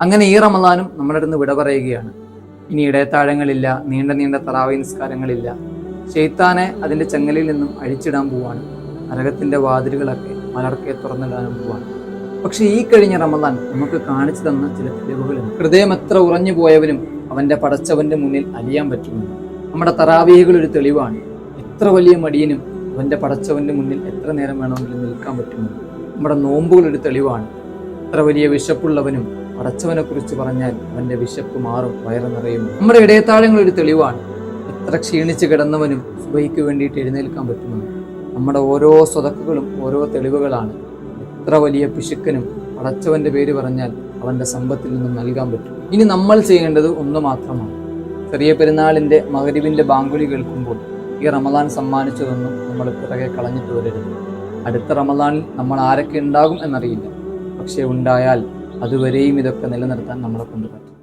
അങ്ങനെ ഈ റമദാനും നമ്മുടെ അടുത്ത് വിട പറയുകയാണ്. ഇനി ഇടയത്താഴങ്ങളില്ല, നീണ്ട നീണ്ട തറാവീഹ് നിസ്കാരങ്ങളില്ല. ശൈത്താനെ അതിൻ്റെ ചങ്ങലയിൽ നിന്നും അഴിച്ചിടാൻ പോവാണ്. നരകത്തിൻ്റെ വാതിലുകളൊക്കെ മലർക്കെ തുറന്നിടാനും പോവാണ്. പക്ഷെ ഈ കഴിഞ്ഞ റമദാൻ നമുക്ക് കാണിച്ചു തന്ന ചില തെളിവുകളുണ്ട്. ഹൃദയം എത്ര ഉറഞ്ഞു പോയവനും അവൻ്റെ പടച്ചവൻ്റെ മുന്നിൽ അലിയാൻ പറ്റുമെന്ന്. നമ്മുടെ തറാവീഹുകൾ ഒരു തെളിവാണ്. എത്ര വലിയ മടിയനും അവൻ്റെ പടച്ചവൻ്റെ മുന്നിൽ എത്ര നേരം വേണമെങ്കിലും നിൽക്കാൻ പറ്റുമെന്ന്. നമ്മുടെ നോമ്പുകൾ ഒരു തെളിവാണ്. എത്ര വലിയ വിശപ്പുള്ളവനും പടച്ചവനെ കുറിച്ച് പറഞ്ഞാൽ അവൻ്റെ വിശപ്പ് മാറും, വയറ് നിറയും. നമ്മുടെ ഇടയത്താഴങ്ങൾ ഒരു തെളിവാണ്. എത്ര ക്ഷീണിച്ച് കിടന്നവനും സുബഹിക്ക് വേണ്ടിയിട്ട് എഴുന്നേൽക്കാൻ പറ്റുമെന്ന്. നമ്മുടെ ഓരോ സ്വതക്കുകളും ഓരോ തെളിവുകളാണ്. എത്ര വലിയ പിശുക്കനും പടച്ചവന്റെ പേര് പറഞ്ഞാൽ അവന്റെ സമ്പത്തിൽ നിന്നും നൽകാൻ പറ്റും. ഇനി നമ്മൾ ചെയ്യേണ്ടത് ഒന്ന് മാത്രമാണ്. ചെറിയ പെരുന്നാളിന്റെ മഗ്‌രിബിന്റെ ബാങ്കുലി കേൾക്കുമ്പോൾ ഈ റമദാൻ സമ്മാനിച്ചതൊന്നും നമ്മൾ പിറകെ കളഞ്ഞിട്ട് വരരുത്. അടുത്ത റമദാനിൽ നമ്മൾ ആരൊക്കെ ഉണ്ടാകും എന്നറിയില്ല. പക്ഷെ ഉണ്ടായാൽ അതുവരെയും ഇതൊക്കെ നിലനിർത്താൻ നമ്മളെ കൊണ്ട് പറ്റും.